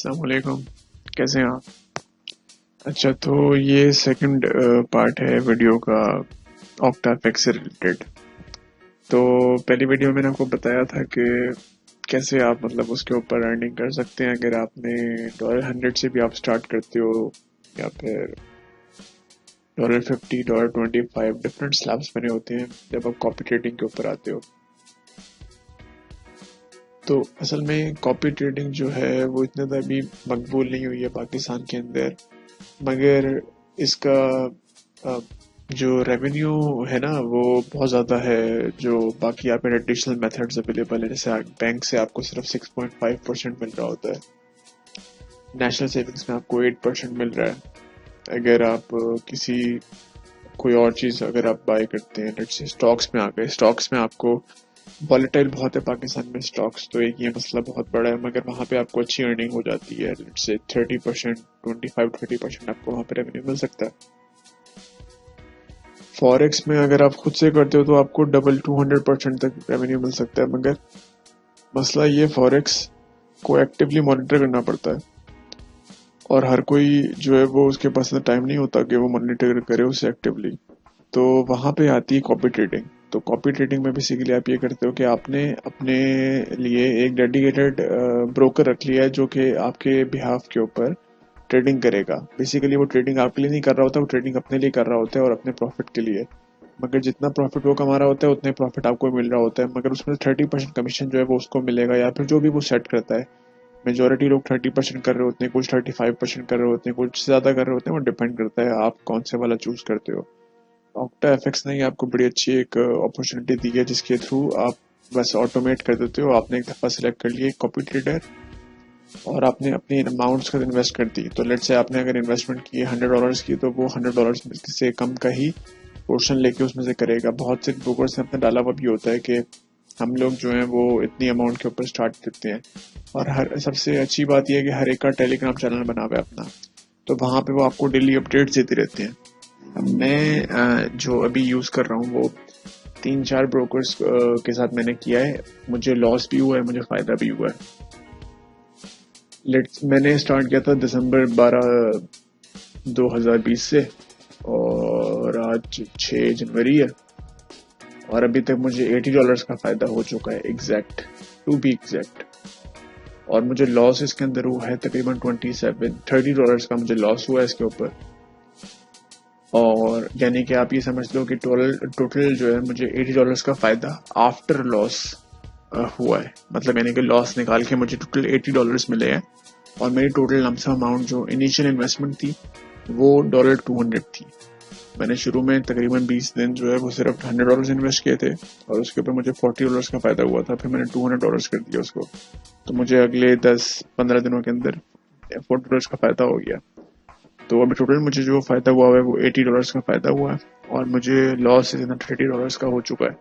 अस्सलाम वालेकुम। कैसे हैं आप? अच्छा, तो ये सेकंड पार्ट है वीडियो का ऑक्टाफेक्स से रिलेटेड। तो पहली वीडियो में मैंने आपको बताया था कि कैसे आप मतलब उसके ऊपर अर्निंग कर सकते हैं अगर आपने $100 से भी आप स्टार्ट करते हो, या फिर $50, $25 डिफरेंट स्लैब्स बने होते हैं जब आप कॉपी ट्रेडिंग के ऊपर आते हो। तो असल में कॉपी ट्रेडिंग जो है वो इतना ज़्यादा अभी मकबूल नहीं हुई है पाकिस्तान के अंदर, मगर इसका अ, जो रेवेन्यू है ना वो बहुत ज़्यादा है। जो बाकी आप एडिशनल मेथड्स अवेलेबल है, जैसे बैंक से आपको सिर्फ 6.5% मिल रहा होता है, नेशनल सेविंग्स में आपको 8% मिल रहा है। अगर आप किसी कोई और चीज़ अगर आप बाय करते हैं, लेट्स से स्टॉक्स में आ गए, स्टॉक्स में आपको वॉलेटाइल बहुत है पाकिस्तान में स्टॉक्स, तो एक ये मसला बहुत बड़ा है, मगर वहाँ पे आपको अच्छी अर्निंग हो जाती है। लेट्स से 30%, 25-30% आपको वहाँ पे रेवेन्यू मिल सकता है। फॉरेक्स में अगर आप खुद से करते हो तो आपको डबल 200% तक रेवेन्यू मिल सकता है, मगर मसला ये फॉरेक्स को एक्टिवली मॉनिटर करना पड़ता है, और हर कोई जो है वो उसके पास इतना टाइम नहीं होता कि वो मॉनिटर करे उसे एक्टिवली। तो वहाँ पे आती है कॉपी ट्रेडिंग। तो कॉपी ट्रेडिंग में बेसिकली आप ये करते हो कि आपने अपने लिए एक डेडिकेटेड ब्रोकर रख लिया है जो कि आपके बिहाफ के ऊपर ट्रेडिंग करेगा। बेसिकली वो ट्रेडिंग आपके लिए नहीं कर रहा होता, वो ट्रेडिंग अपने लिए कर रहा होता है और अपने प्रॉफिट के लिए। मगर जितना प्रॉफिट वो कमा रहा होता है उतने प्रॉफिट आपको मिल रहा होता है, मगर उसमें 30% कमीशन जो है वो उसको मिलेगा, या फिर जो भी वो सेट करता है। मेजोरिटी लोग 30% कर रहे होते हैं, कुछ 35% कर रहे होते हैं, कुछ ज़्यादा कर रहे होते हैं। वो डिपेंड करता है आप कौन से वाला चूज करते हो। ऑक्टा एफएक्स ने आपको बड़ी अच्छी एक अपॉर्चुनिटी दी है जिसके थ्रू आप बस ऑटोमेट कर देते हो। आपने एक दफ़ा सिलेक्ट कर लिया कॉपी ट्रेडर और आपने अपनी अमाउंट्स का इन्वेस्ट कर दी। तो लेट्स से आपने अगर इन्वेस्टमेंट की $100 की, तो वो $100 से कम का ही पोर्शन लेके उसमें से करेगा। बहुत से ब्रोकर्स ने अपना डाला हुआ भी होता है कि हम लोग जो है वो इतनी अमाउंट के ऊपर स्टार्ट करते हैं। और हर सबसे अच्छी बात यह है कि हर एक का टेलीग्राम चैनल बना हुआ है अपना, तो वहाँ पे वो आपको डेली अपडेट्स देते रहते हैं। अब मैं जो अभी यूज़ कर रहा हूँ वो 3-4 ब्रोकर्स के साथ मैंने किया है। मुझे लॉस भी हुआ है, मुझे फ़ायदा भी हुआ है। मैंने स्टार्ट किया था दिसंबर 12 2020 से, और आज 6 जनवरी है, और अभी तक मुझे $80 का फ़ायदा हो चुका है, एग्जैक्ट टू बी एग्जैक्ट। और मुझे लॉस इसके अंदर हुआ है तकरीबन $30 का मुझे लॉस हुआ है इसके ऊपर। और यानी कि आप ये समझ लो कि टोटल जो है मुझे $80 का फ़ायदा आफ्टर लॉस हुआ है। मतलब यानी कि लॉस निकाल के मुझे टोटल $80 मिले हैं, और मेरी टोटल लमसम अमाउंट जो इनिशियल इन्वेस्टमेंट थी वो $200 थी। मैंने शुरू में तकरीबन 20 दिन जो है वो सिर्फ $100 इन्वेस्ट किए थे, और उसके ऊपर मुझे $40 का फ़ायदा हुआ था। फिर मैंने $200 कर दिया उसको, तो मुझे अगले 10-15 दिनों के अंदर $40 का फ़ायदा हो गया। तो अभी टोटल मुझे जो फ़ायदा हुआ है वो $80 का फ़ायदा हुआ है, और मुझे लॉस इतना $30 का हो चुका है।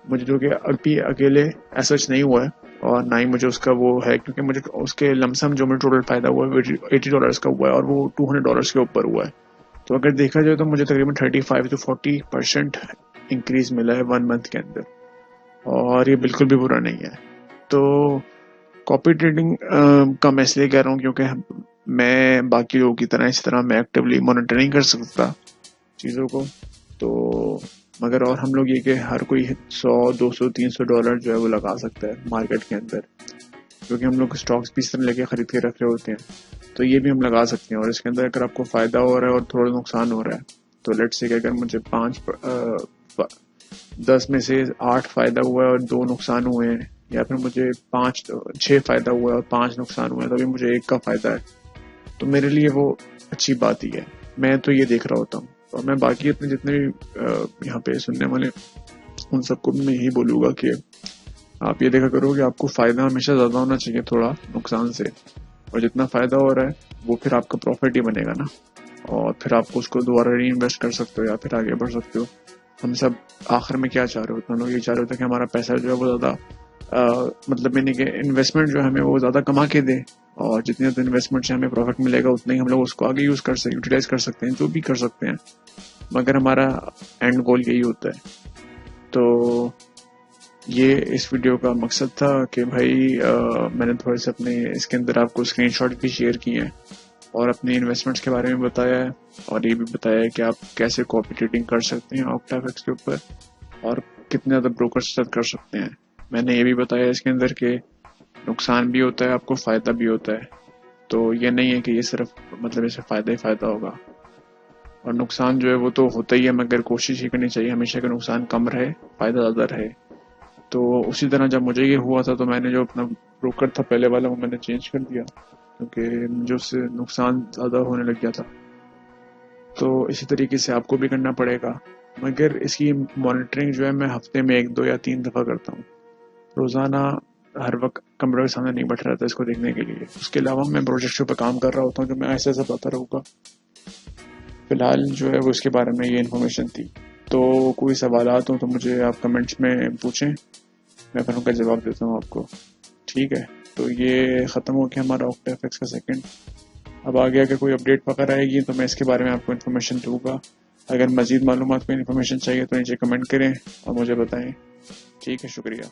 मुझे जो कि अभी अकेले ऐसा नहीं हुआ है, और ना ही मुझे उसका वो है, क्योंकि मुझे उसके लमसम जो मुझे टोटल फ़ायदा हुआ है $80 का हुआ है, और वो $200 के ऊपर हुआ है। तो अगर देखा जाए तो मुझे तकरीबन 35 से 40% इंक्रीज मिला है 1 मंथ के अंदर, और ये बिल्कुल भी बुरा नहीं है। तो कॉपी ट्रेडिंग का मैं इसलिए कह रहा हूँ क्योंकि मैं बाकी लोगों की तरह इस तरह मैं एक्टिवली मॉनिटर नहीं कर सकता चीज़ों को। तो मगर और हम लोग ये कि हर कोई 100, 200, 300 डॉलर जो है वो लगा सकता है मार्केट के अंदर, क्योंकि हम लोग स्टॉक्स भी इस तरह लेके खरीद के रख रहे होते हैं। तो ये भी हम लगा सकते हैं, और इसके अंदर अगर आपको फ़ायदा हो रहा है और थोड़ा नुकसान हो रहा है, तो लेट्स से कि अगर मुझे 10 में से 8 फ़ायदा हुआ है और 2 नुकसान हुए हैं, या फिर मुझे 6 फ़ायदा हुआ है और 5 नुकसान हुए हैं, तभी मुझे 1 का फ़ायदा है, तो मेरे लिए वो अच्छी बात ही है। मैं तो ये देख रहा होता हूँ, और मैं बाकी अपने जितने भी यहाँ पे सुनने वाले उन सबको भी मैं यही बोलूँगा कि आप ये देखा करो कि आपको फ़ायदा हमेशा ज़्यादा होना चाहिए थोड़ा नुकसान से, और जितना फ़ायदा हो रहा है वो फिर आपका प्रॉफिट ही बनेगा ना, और फिर आप उसको दोबारा री इन्वेस्ट कर सकते हो या फिर आगे बढ़ सकते हो। हम सब आखिर में क्या चाह रहे होते हैं, हम लोग ये चाह रहे होते हैं कि हमारा पैसा जो है वो ज़्यादा मतलब मैंने कि इन्वेस्टमेंट जो हमें वो ज़्यादा कमा के दे, और जितने तो इन्वेस्टमेंट से हमें प्रॉफिट मिलेगा उतना ही हम लोग उसको आगे यूटिलाइज कर सकते हैं, जो भी कर सकते हैं, मगर हमारा एंड गोल यही होता है। तो ये इस वीडियो का मकसद था कि भाई मैंने थोड़े से अपने इसके अंदर आपको स्क्रीनशॉट भी शेयर किए हैं और अपने इन्वेस्टमेंट्स के बारे में बताया है और ये भी बताया है कि आप कैसे कॉपी ट्रेडिंग कर सकते हैं ऑक्टाफेक्स के ऊपर और कितने ज़्यादा ब्रोकर के साथ कर सकते हैं। मैंने ये भी बताया इसके अंदर के नुकसान भी होता है, आपको फ़ायदा भी होता है। तो ये नहीं है कि ये सिर्फ मतलब इससे फ़ायदा ही फ़ायदा होगा, और नुकसान जो है वो तो होता ही है, मगर कोशिश ये करनी चाहिए हमेशा कि नुकसान कम रहे, फ़ायदा ज़्यादा रहे। तो उसी तरह जब मुझे ये हुआ था तो मैंने जो अपना ब्रोकर था पहले वाला वो मैंने चेंज कर दिया, क्योंकि मुझे उससे नुकसान ज़्यादा होने लग गया था। तो इसी तरीके से आपको भी करना पड़ेगा, मगर इसकी मॉनिटरिंग जो है मैं हफ्ते में 1, 2 या 3 दफ़ा करता हूँ। रोज़ाना हर वक्त कंप्यूटर के सामने नहीं बैठ रहा था इसको देखने के लिए। उसके अलावा मैं प्रोजेक्ट्स पर काम कर रहा होता हूँ जो मैं ऐसे बताता रहूँगा। फिलहाल जो है वो इसके बारे में ये इन्फॉर्मेशन थी। तो कोई सवालात हो तो मुझे आप कमेंट्स में पूछें, मैं फिर उनका जवाब देता हूँ आपको। ठीक है, तो ये ख़त्म हो गया हमारा ऑक्टाफेक्स का सेकंड। अब आगे अगर कोई अपडेट वगैरह आएगी तो मैं इसके बारे में आपको इन्फॉर्मेशन दूंगा। अगर मज़ीद मालूमात कोई इन्फॉर्मेशन चाहिए तो नीचे कमेंट करें और मुझे बताएं। ठीक है, शुक्रिया।